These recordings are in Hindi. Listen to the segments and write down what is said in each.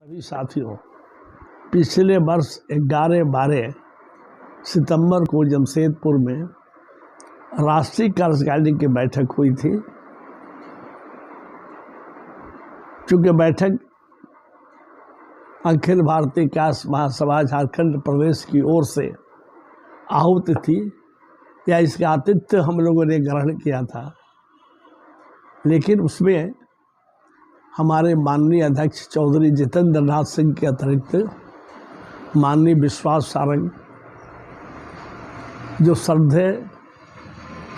सभी साथियों, पिछले वर्ष 11-12 सितंबर को जमशेदपुर में राष्ट्रीय कार्यकारिणी की बैठक हुई थी। चूँकि बैठक अखिल भारतीय कायस्थ महासभा झारखंड प्रदेश की ओर से आहूत थी या इसका आतिथ्य हम लोगों ने ग्रहण किया था, लेकिन उसमें हमारे माननीय अध्यक्ष चौधरी जितेंद्र नाथ सिंह के अतिरिक्त माननीय विश्वास सारंग, जो श्रद्धेय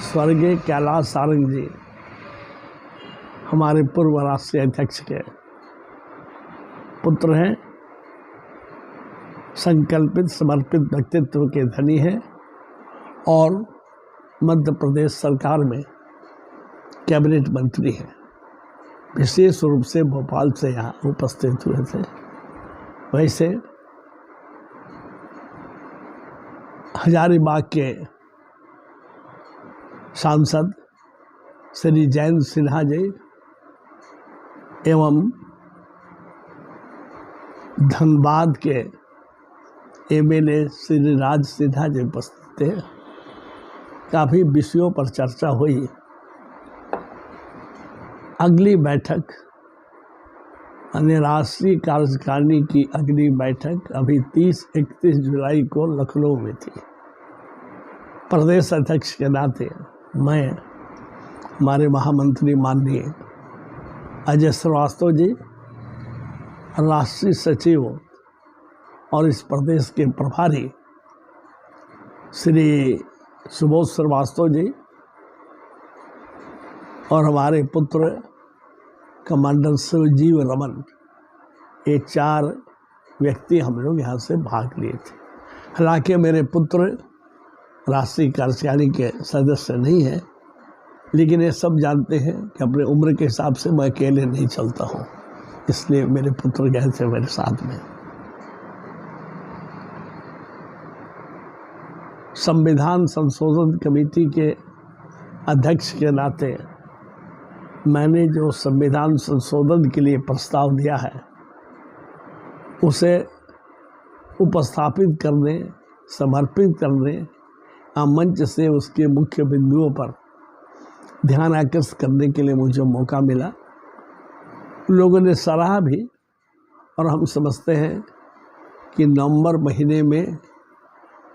स्वर्गीय कैलाश सारंग जी हमारे पूर्व राष्ट्रीय अध्यक्ष के पुत्र हैं, संकल्पित समर्पित व्यक्तित्व के धनी हैं और मध्य प्रदेश सरकार में कैबिनेट मंत्री हैं। विशेष रूप से भोपाल से यहाँ उपस्थित हुए थे। वैसे हजारीबाग के सांसद श्री जयंत सिन्हा जी एवं धनबाद के एमएलए श्री राज सिन्हा जी उपस्थित थे। काफ़ी विषयों पर चर्चा हुई। अगली बैठक यानी राष्ट्रीय कार्यकारिणी की अगली बैठक अभी 30-31 जुलाई को लखनऊ में थी। प्रदेश अध्यक्ष के नाते मैं, हमारे महामंत्री माननीय अजय श्रीवास्तव जी, राष्ट्रीय सचिव और इस प्रदेश के प्रभारी श्री सुबोध श्रीवास्तव जी और हमारे पुत्र कमांडर शिवजीव रमन, ये 4 व्यक्ति हम लोग यहाँ से भाग लिए थे। हालांकि मेरे पुत्र राष्ट्रीय कार्यकारिणी के सदस्य नहीं हैं, लेकिन ये सब जानते हैं कि अपने उम्र के हिसाब से मैं अकेले नहीं चलता हूँ, इसलिए मेरे पुत्र गए थे मेरे साथ में। संविधान संशोधन कमेटी के अध्यक्ष के नाते मैंने जो संविधान संशोधन के लिए प्रस्ताव दिया है, उसे उपस्थापित करने, समर्पित करने, मंच से उसके मुख्य बिंदुओं पर ध्यान आकर्षित करने के लिए मुझे मौका मिला। लोगों ने सराहा भी, और हम समझते हैं कि नवंबर महीने में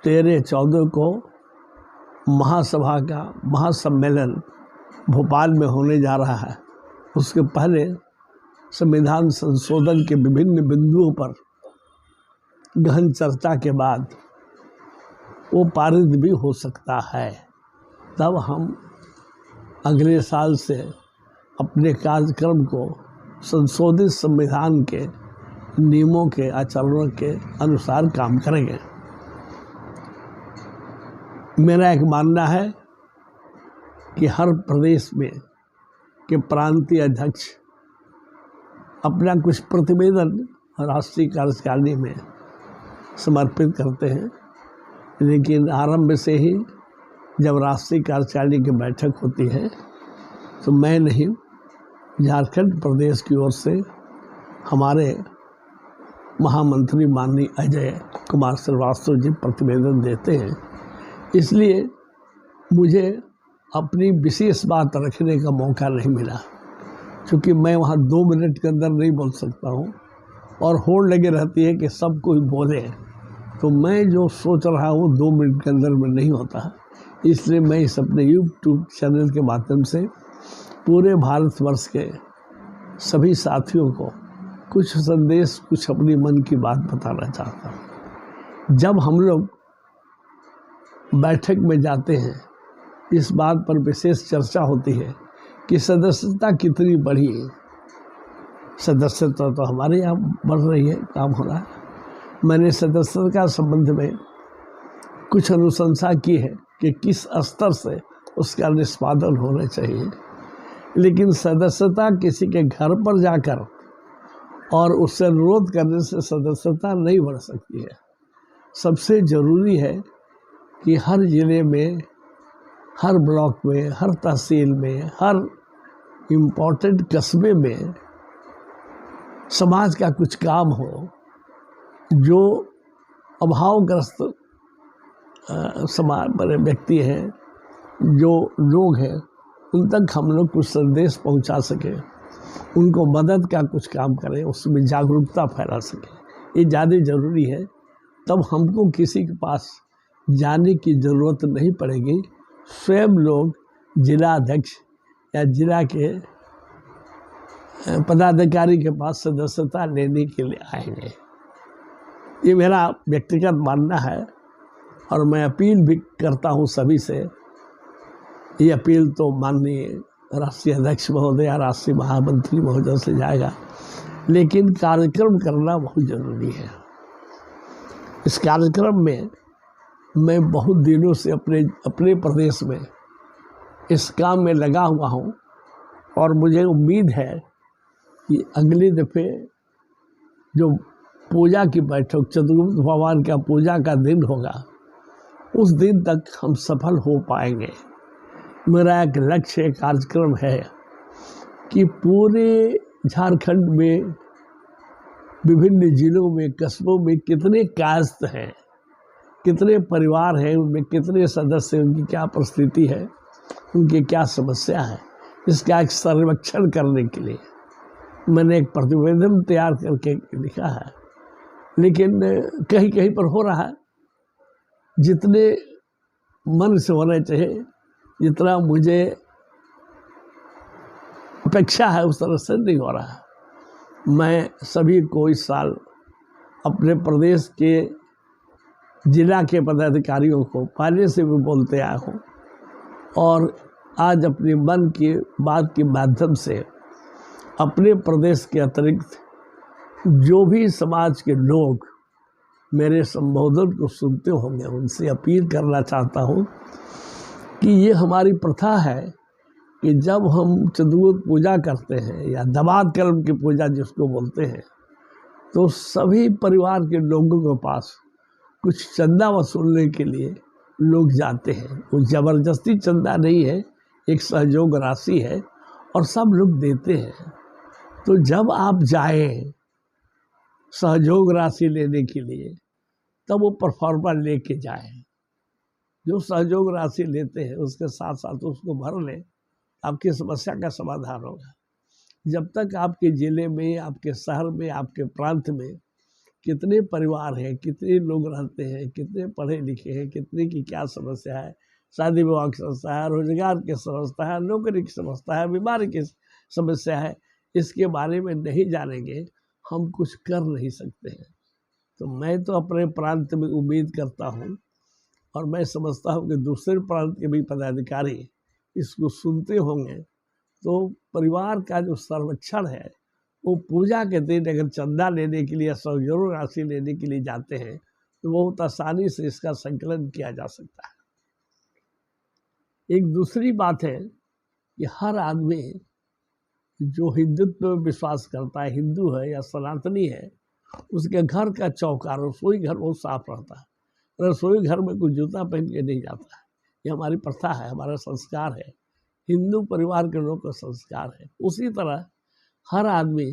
13-14 को महासभा का महासम्मेलन भोपाल में होने जा रहा है। उसके पहले संविधान संशोधन के विभिन्न बिंदुओं पर गहन चर्चा के बाद वो पारित भी हो सकता है। तब हम अगले साल से अपने कार्यक्रम को संशोधित संविधान के नियमों के, आचरणों के अनुसार काम करेंगे। मेरा एक मानना है कि हर प्रदेश में के प्रांतीय अध्यक्ष अपना कुछ प्रतिवेदन राष्ट्रीय कार्यकारिणी में समर्पित करते हैं, लेकिन आरंभ से ही जब राष्ट्रीय कार्यकारिणी की बैठक होती है तो मैं नहीं, झारखंड प्रदेश की ओर से हमारे महामंत्री माननीय अजय कुमार श्रीवास्तव जी प्रतिवेदन देते हैं। इसलिए मुझे अपनी विशेष बात रखने का मौका नहीं मिला, क्योंकि मैं वहाँ 2 मिनट के अंदर नहीं बोल सकता हूँ और होड़ लगे रहती है कि सब कोई बोले, तो मैं जो सोच रहा हूँ 2 मिनट के अंदर में नहीं होता। इसलिए मैं इस अपने यूट्यूब चैनल के माध्यम से पूरे भारतवर्ष के सभी साथियों को कुछ संदेश, कुछ अपनी मन की बात बताना चाहता हूँ। जब हम लोग बैठक में जाते हैं, इस बात पर विशेष चर्चा होती है कि सदस्यता कितनी बढ़ी है। सदस्यता तो हमारे यहाँ बढ़ रही है, काम हो रहा है। मैंने सदस्यता संबंध में कुछ अनुशंसा की है कि किस स्तर से उसका निष्पादन होना चाहिए, लेकिन सदस्यता किसी के घर पर जाकर और उससे अनुरोध करने से सदस्यता नहीं बढ़ सकती है। सबसे ज़रूरी है कि हर ज़िले में, हर ब्लॉक में, हर तहसील में, हर इम्पोर्टेंट कस्बे में समाज का कुछ काम हो, जो अभावग्रस्त समाज बड़े व्यक्ति हैं, जो लोग हैं, उन तक हम लोग कुछ संदेश पहुंचा सके, उनको मदद का कुछ काम करें, उसमें जागरूकता फैला सके, ये ज़्यादा ज़रूरी है। तब हमको किसी के पास जाने की ज़रूरत नहीं पड़ेगी। स्वयं लोग जिला अध्यक्ष या जिला के पदाधिकारी के पास सदस्यता लेने के लिए आएंगे। ये मेरा व्यक्तिगत मानना है और मैं अपील भी करता हूँ सभी से। ये अपील तो माननीय राष्ट्रीय अध्यक्ष महोदय, राष्ट्रीय महामंत्री महोदय से जाएगा, लेकिन कार्यक्रम करना बहुत ज़रूरी है। इस कार्यक्रम में मैं बहुत दिनों से अपने प्रदेश में इस काम में लगा हुआ हूँ और मुझे उम्मीद है कि अगले दफ़े जो पूजा की बैठक, चतुर्मुख भगवान का पूजा का दिन होगा, उस दिन तक हम सफल हो पाएंगे। मेरा एक लक्ष्य कार्यक्रम है कि पूरे झारखंड में विभिन्न जिलों में, कस्बों में कितने कायस्थ हैं, कितने परिवार हैं, उनमें कितने सदस्य, उनकी क्या परिस्थिति है, उनकी क्या समस्या है, इसका एक सर्वेक्षण करने के लिए मैंने एक प्रतिवेदन तैयार करके लिखा है। लेकिन कहीं कहीं पर हो रहा है, जितने मन से होना चाहिए, जितना मुझे अपेक्षा है, उस तरह से नहीं हो रहा है। मैं सभी को इस साल अपने प्रदेश के जिला के पदाधिकारियों को पहले से भी बोलते आया हूँ और आज अपने मन की बात के माध्यम से अपने प्रदेश के अतिरिक्त जो भी समाज के लोग मेरे संबोधन को सुनते होंगे, उनसे अपील करना चाहता हूँ कि ये हमारी प्रथा है कि जब हम चतुर्मुख पूजा करते हैं या दमाद कर्म की पूजा जिसको बोलते हैं, तो सभी परिवार के लोगों के पास कुछ चंदा वसूलने के लिए लोग जाते हैं। वो ज़बरदस्ती चंदा नहीं है, एक सहयोग राशि है और सब लोग देते हैं। तो जब आप जाएं सहयोग राशि लेने के लिए, तब वो परफॉर्मा लेके जाएं। जो सहयोग राशि लेते हैं उसके साथ साथ उसको भर लें, आपकी समस्या का समाधान होगा। जब तक आपके ज़िले में, आपके शहर में, आपके प्रांत में कितने परिवार हैं, कितने लोग रहते हैं, कितने पढ़े लिखे हैं, कितने की क्या समस्या है, शादी विवाह की समस्या है, रोजगार की समस्या है, नौकरी की समस्या है, बीमारी की समस्या है, इसके बारे में नहीं जानेंगे, हम कुछ कर नहीं सकते हैं। तो मैं तो अपने प्रांत में उम्मीद करता हूँ और मैं समझता हूँ कि दूसरे प्रांत के भी पदाधिकारी इसको सुनते होंगे, तो परिवार का जो सर्वेक्षण है, वो पूजा के दिन अगर चंदा लेने के लिए, सहयोग राशि लेने के लिए जाते हैं, तो बहुत आसानी से इसका संकलन किया जा सकता है। एक दूसरी बात है कि हर आदमी जो हिंदुत्व में विश्वास करता है, हिंदू है या सनातनी है, उसके घर का चौका, रसोई घर बहुत साफ रहता है। रसोई घर में कोई जूता पहन के नहीं जाता है। ये हमारी प्रथा है, हमारा संस्कार है, हिंदू परिवार के लोग का संस्कार है। उसी तरह हर आदमी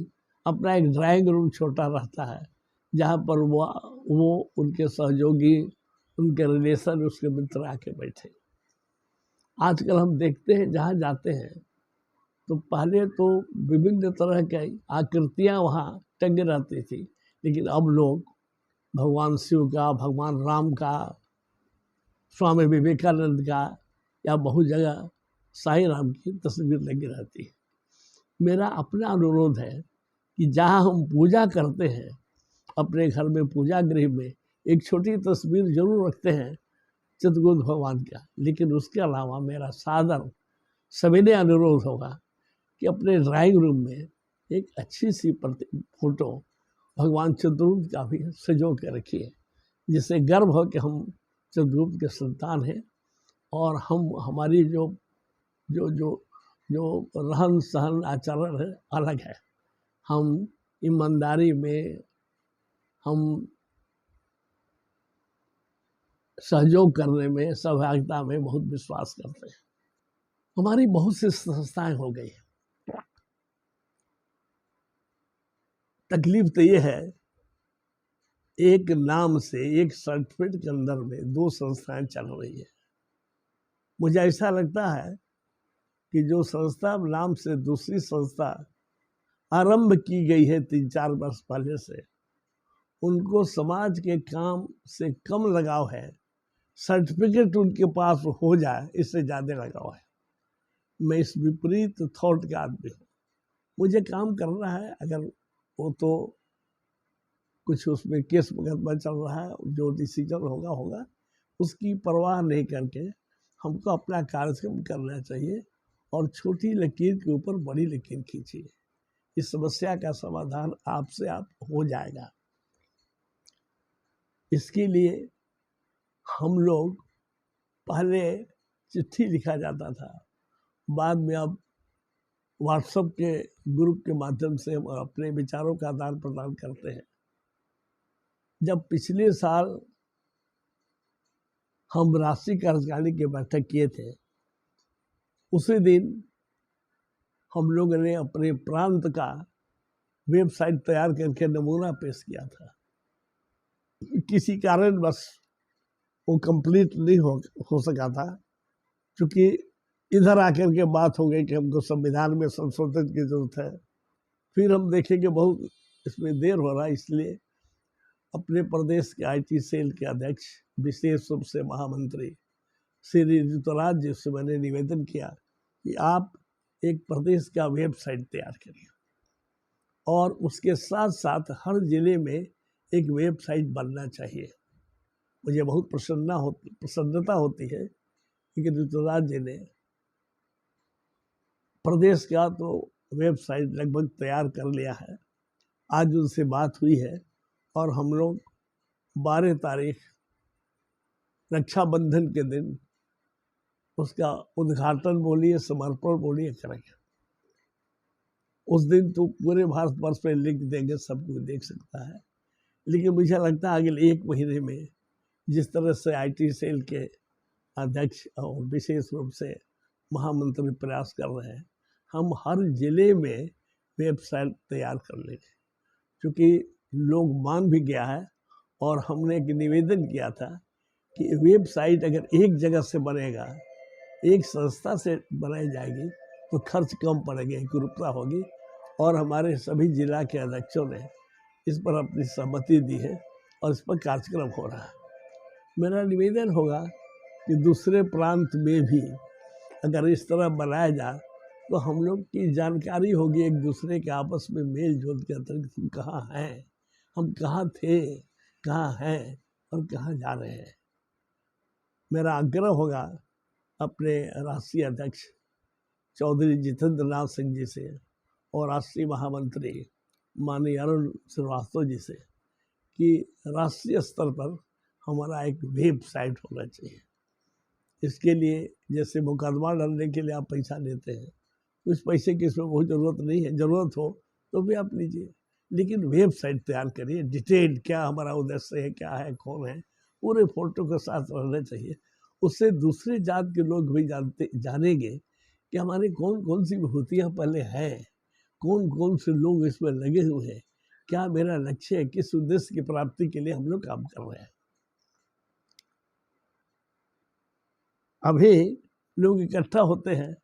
अपना एक ड्राइंग रूम छोटा रहता है, जहाँ पर वो उनके सहयोगी, उनके रिलेशन, उसके मित्र आके बैठे। आजकल हम देखते हैं जहाँ जाते हैं तो पहले तो विभिन्न तरह की आकृतियाँ वहाँ टंगे रहती थी, लेकिन अब लोग भगवान शिव का, भगवान राम का, स्वामी विवेकानंद का या बहुत जगह साईं राम की तस्वीर लगी रहती है। मेरा अपना अनुरोध है कि जहाँ हम पूजा करते हैं, अपने घर में पूजा गृह में एक छोटी तस्वीर जरूर रखते हैं चतुर्मुख भगवान का, लेकिन उसके अलावा मेरा सादर सविनय अनुरोध होगा कि अपने ड्राइंग रूम में एक अच्छी सी फोटो भगवान चतुर्मुख का भी सजो के रखिए, जिससे गर्व हो कि हम चतुर्मुख के संतान हैं और हम, हमारी जो जो जो जो रहन सहन आचरण है अलग है। हम ईमानदारी में, हम सहयोग करने में, सहभागिता में बहुत विश्वास करते हैं। हमारी बहुत सी संस्थाएं हो गई हैं, तकलीफ तो ये है, एक नाम से, एक सर्टिफिकेट के अंदर में दो संस्थाएं चल रही है। मुझे ऐसा लगता है कि जो संस्था नाम से दूसरी संस्था आरंभ की गई है 3-4 वर्ष पहले से, उनको समाज के काम से कम लगाव है, सर्टिफिकेट उनके पास हो जाए इससे ज़्यादा लगाव है। मैं इस विपरीत थॉट का आदमी हूँ। मुझे काम करना है, अगर वो तो कुछ उसमें केस मुकदमा चल रहा है, जो डिसीजन होगा होगा, उसकी परवाह नहीं करके हमको अपना कार्यक्रम करना चाहिए और छोटी लकीर के ऊपर बड़ी लकीर खींचिए। इस समस्या का समाधान आपसे आप हो जाएगा। इसके लिए हम लोग पहले चिट्ठी लिखा जाता था, बाद में अब व्हाट्सएप के ग्रुप के माध्यम से हम अपने विचारों का आदान प्रदान करते हैं। जब पिछले साल हम राष्ट्रीय कार्यकारिणी की बैठक किए थे, उसी दिन हम लोगों ने अपने प्रांत का वेबसाइट तैयार करके नमूना पेश किया था। किसी कारण बस वो कंप्लीट नहीं हो सका था, क्योंकि इधर आकर के बात हो गई कि हमको संविधान में संशोधन की जरूरत है। फिर हम देखेंगे बहुत इसमें देर हो रहा है, इसलिए अपने प्रदेश के IT सेल के अध्यक्ष, विशेष रूप से महामंत्री श्री ऋतुराज जी से मैंने निवेदन किया कि आप एक प्रदेश का वेबसाइट तैयार करिए और उसके साथ साथ हर जिले में एक वेबसाइट बनना चाहिए। मुझे बहुत प्रसन्नता होती है कि ऋतुराज जी ने प्रदेश का तो वेबसाइट लगभग तैयार कर लिया है। आज उनसे बात हुई है और हम लोग 12 तारीख रक्षाबंधन के दिन उसका उद्घाटन बोलिए, समर्पण बोलिए, करेंगे। उस दिन तो पूरे भारतवर्ष में लिंक देंगे, सब कोई देख सकता है। लेकिन मुझे लगता है अगले 1 महीने में जिस तरह से IT सेल के अध्यक्ष और विशेष रूप से महामंत्री प्रयास कर रहे हैं, हम हर जिले में वेबसाइट तैयार कर लेंगे, क्योंकि लोग मान भी गया है। और हमने एक निवेदन किया था कि वेबसाइट अगर एक जगह से बनेगा, एक संस्था से बनाई जाएगी, तो खर्च कम पड़ेगा, एकरूपता होगी। और हमारे सभी जिला के अध्यक्षों ने इस पर अपनी सहमति दी है और इस पर कार्यक्रम हो रहा है। मेरा निवेदन होगा कि दूसरे प्रांत में भी अगर इस तरह बनाया जाए तो हम लोग की जानकारी होगी, एक दूसरे के आपस में मेल जोल के अतिरिक्त हम कहाँ हैं, हम कहाँ थे, कहाँ हैं और कहाँ जा रहे हैं। मेरा आग्रह होगा अपने राष्ट्रीय अध्यक्ष चौधरी जितेंद्र नाथ सिंह जी से और राष्ट्रीय महामंत्री माननीय अरुण श्रीवास्तव जी से कि राष्ट्रीय स्तर पर हमारा एक वेबसाइट होना चाहिए। इसके लिए जैसे मुकदमा लड़ने के लिए आप पैसा लेते हैं, उस पैसे की इसमें बहुत ज़रूरत नहीं है, ज़रूरत हो तो भी आप लीजिए, लेकिन वेबसाइट तैयार करिए, डिटेल क्या हमारा उद्देश्य है, क्या है, कौन है, पूरे फोटो के साथ रहना चाहिए। उससे दूसरे जात के लोग भी जानेंगे कि हमारी कौन कौन सी विभूतियाँ पहले हैं, कौन कौन से लोग इसमें लगे हुए हैं, क्या मेरा लक्ष्य है, किस उद्देश्य की प्राप्ति के लिए हम लोग काम कर रहे हैं। अभी लोग इकट्ठा होते हैं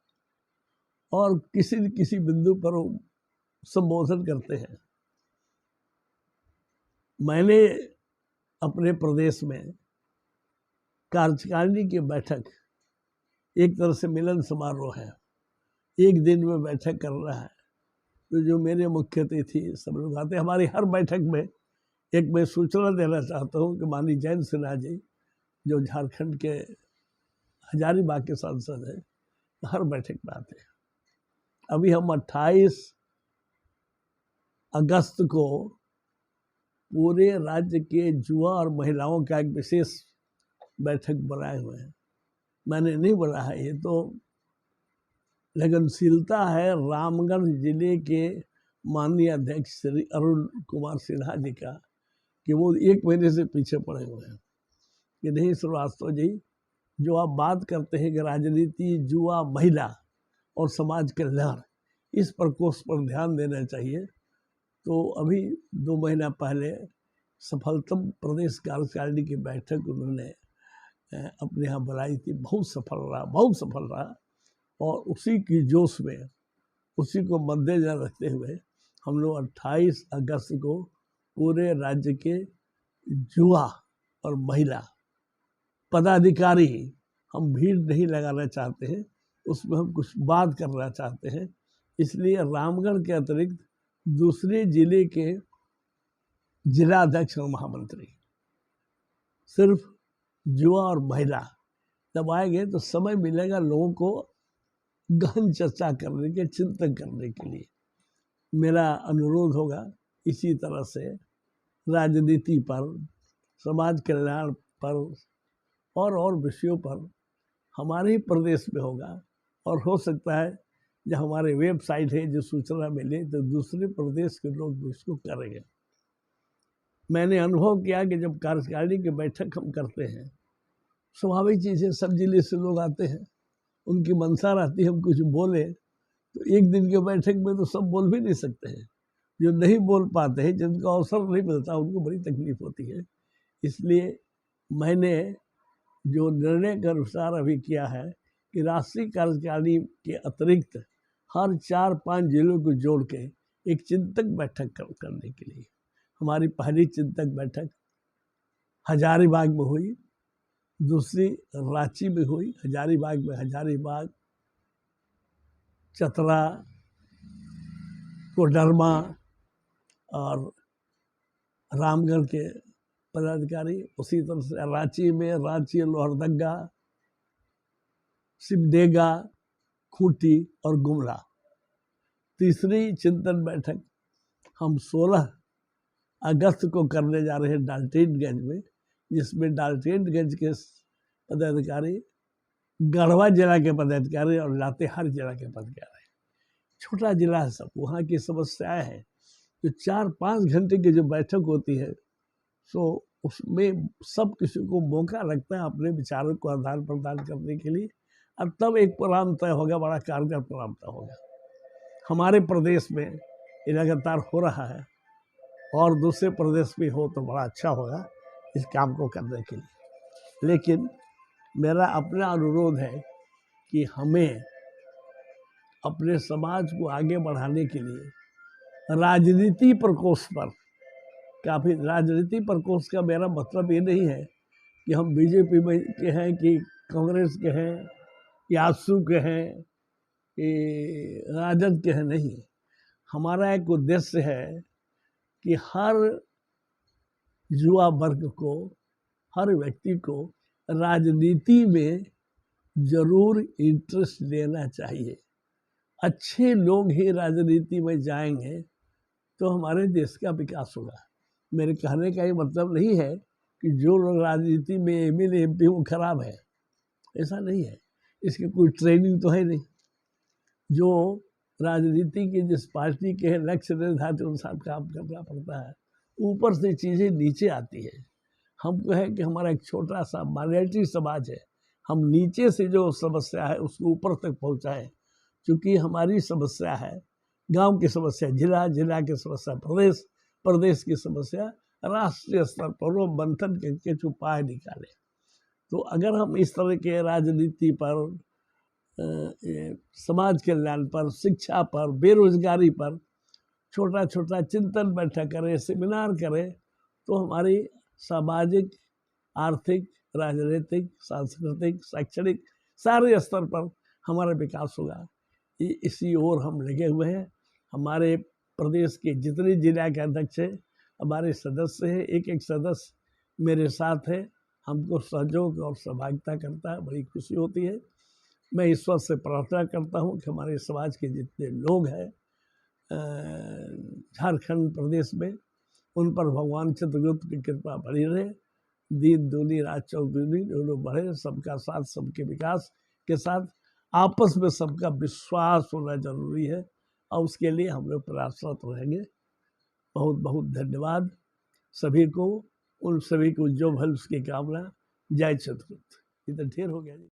और किसी न किसी बिंदु पर संबोधन करते हैं। मैंने अपने प्रदेश में कार्यकारिणी की बैठक, एक तरह से मिलन समारोह है, एक दिन में बैठक कर रहा है, तो जो मेरे मुख्य अतिथि सब लोग आते हैं। हमारी हर बैठक में एक मैं सूचना देना चाहता हूँ कि माननीय जयंत सिन्हा जी जो झारखंड के हजारीबाग के सांसद हैं, हर बैठक में आते हैं। अभी हम 28 अगस्त को पूरे राज्य के युवा और महिलाओं का एक विशेष बैठक बनाए हुए हैं। मैंने नहीं बोला है, ये तो लगनशीलता है रामगढ़ जिले के माननीय अध्यक्ष श्री अरुण कुमार सिन्हा जी का, कि वो 1 महीने से पीछे पड़े हुए हैं कि नहीं श्रीवास्तव जी, जो आप बात करते हैं कि राजनीति, युवा, महिला और समाज कल्याण, इस प्रकोष्ठ पर ध्यान देना चाहिए। तो अभी 2 महीना पहले सफलतम प्रदेश कार्यकारिणी की बैठक उन्होंने अपने यहाँ बुलाई थी। बहुत सफल रहा और उसी की जोश में, उसी को मद्देनजर रखते हुए हम लोग 28 अगस्त को पूरे राज्य के युवा और महिला पदाधिकारी, हम भीड़ नहीं लगाना चाहते हैं, उसमें हम कुछ बात करना चाहते हैं। इसलिए रामगढ़ के अतिरिक्त दूसरे जिले के जिलाध्यक्ष और महामंत्री, सिर्फ युवा और महिला जब आएंगे तो समय मिलेगा लोगों को गहन चर्चा करने के, चिंतन करने के लिए। मेरा अनुरोध होगा इसी तरह से राजनीति पर, समाज कल्याण पर और विषयों पर हमारे ही प्रदेश में होगा। और हो सकता है जब हमारे वेबसाइट है जो सूचना मिले तो दूसरे प्रदेश के लोग भी इसको करेंगे। मैंने अनुभव किया कि जब कार्यकारिणी की बैठक हम करते हैं, स्वाभाविक चीज़ है, सब जिले से लोग आते हैं, उनकी मंशा रहती है हम कुछ बोले, तो एक दिन की बैठक में तो सब बोल भी नहीं सकते हैं। जो नहीं बोल पाते हैं, जिनको अवसर नहीं मिलता, उनको बड़ी तकलीफ होती है। इसलिए मैंने जो निर्णय के अनुसार अभी किया है कि राष्ट्रीय कार्यकारिणी के अतिरिक्त हर 4-5 जिलों को जोड़ के एक चिंतक बैठक करने के लिए, हमारी पहली चिंतक बैठक हजारीबाग में हुई, दूसरी रांची में हुई। हजारीबाग, चतरा, कोडरमा और रामगढ़ के पदाधिकारी, उसी तरह से रांची लोहरदगा, सिमडेगा, खूंटी और गुमला। तीसरी चिंतन बैठक हम 16 अगस्त को करने जा रहे हैं डाल्टनगंज में, जिसमें डाल्टनगंज के पदाधिकारी, गढ़वा जिला के पदाधिकारी और लातेहार जिला के पदाधिकारी, छोटा जिला है सब, वहाँ की समस्याएं हैं। जो 4-5 घंटे की जो बैठक होती है, तो उसमें सब किसी को मौका लगता है अपने विचारों को आदान प्रदान करने के लिए, और तब एक प्रोग्राम तय होगा, बड़ा कारगर प्रोग्राम तय होगा। हमारे प्रदेश में ये लगातार हो रहा है और दूसरे प्रदेश में हो तो बड़ा अच्छा होगा इस काम को करने के लिए। लेकिन मेरा अपना अनुरोध है कि हमें अपने समाज को आगे बढ़ाने के लिए राजनीति प्रकोष्ठ पर, काफ़ी राजनीति प्रकोष्ठ का मेरा मतलब ये नहीं है कि हम बीजेपी में के हैं कि कांग्रेस के हैं कि आजसू के हैं कि राजद के हैं, नहीं। हमारा एक उद्देश्य है कि हर युवा वर्ग को, हर व्यक्ति को राजनीति में जरूर इंटरेस्ट लेना चाहिए। अच्छे लोग ही राजनीति में जाएंगे तो हमारे देश का विकास होगा। मेरे कहने का ये मतलब नहीं है कि जो लोग राजनीति में एमएलए एमपी वो खराब है, ऐसा नहीं है। इसकी कोई ट्रेनिंग तो है नहीं। जो राजनीति के जिस पार्टी के लक्ष्य निर्धारित अनुसार काम करना पड़ता है, ऊपर से चीज़ें नीचे आती है। हमको है कि हमारा एक छोटा सा माइनॉरिटी समाज है, हम नीचे से जो समस्या है उसको ऊपर तक पहुंचाएं। क्योंकि हमारी समस्या है गांव की समस्या, जिला की समस्या प्रदेश, प्रदेश की समस्या राष्ट्रीय स्तर पर, वो मंथन करके जो उपाय निकाले। तो अगर हम इस तरह के राजनीति पर, समाज कल्याण पर, शिक्षा पर, बेरोजगारी पर छोटा छोटा चिंतन बैठक करें, सेमिनार करें, तो हमारी सामाजिक, आर्थिक, राजनीतिक, सांस्कृतिक, शैक्षणिक सारे स्तर पर हमारा विकास होगा। इसी ओर हम लगे हुए हैं। हमारे प्रदेश के जितने जिला के अध्यक्ष हैं, हमारे सदस्य हैं, एक एक सदस्य मेरे साथ है, हमको सहयोग और सहभागिता करता है, बड़ी खुशी होती है। मैं ईश्वर से प्रार्थना करता हूँ कि हमारे समाज के जितने लोग हैं झारखंड प्रदेश में, उन पर भगवान चित्रगुप्त की कृपा बनी रहे, दिन दूनी रात चौगुनी दोनों बढ़े, सबका साथ सबके विकास के साथ आपस में सबका विश्वास होना जरूरी है, और उसके लिए हम लोग प्रयासरत रहेंगे। बहुत बहुत धन्यवाद सभी को, उन सभी को जो भल उसकी कामना। जय चित्रगुप्त। ये तो ढेर हो गया जी।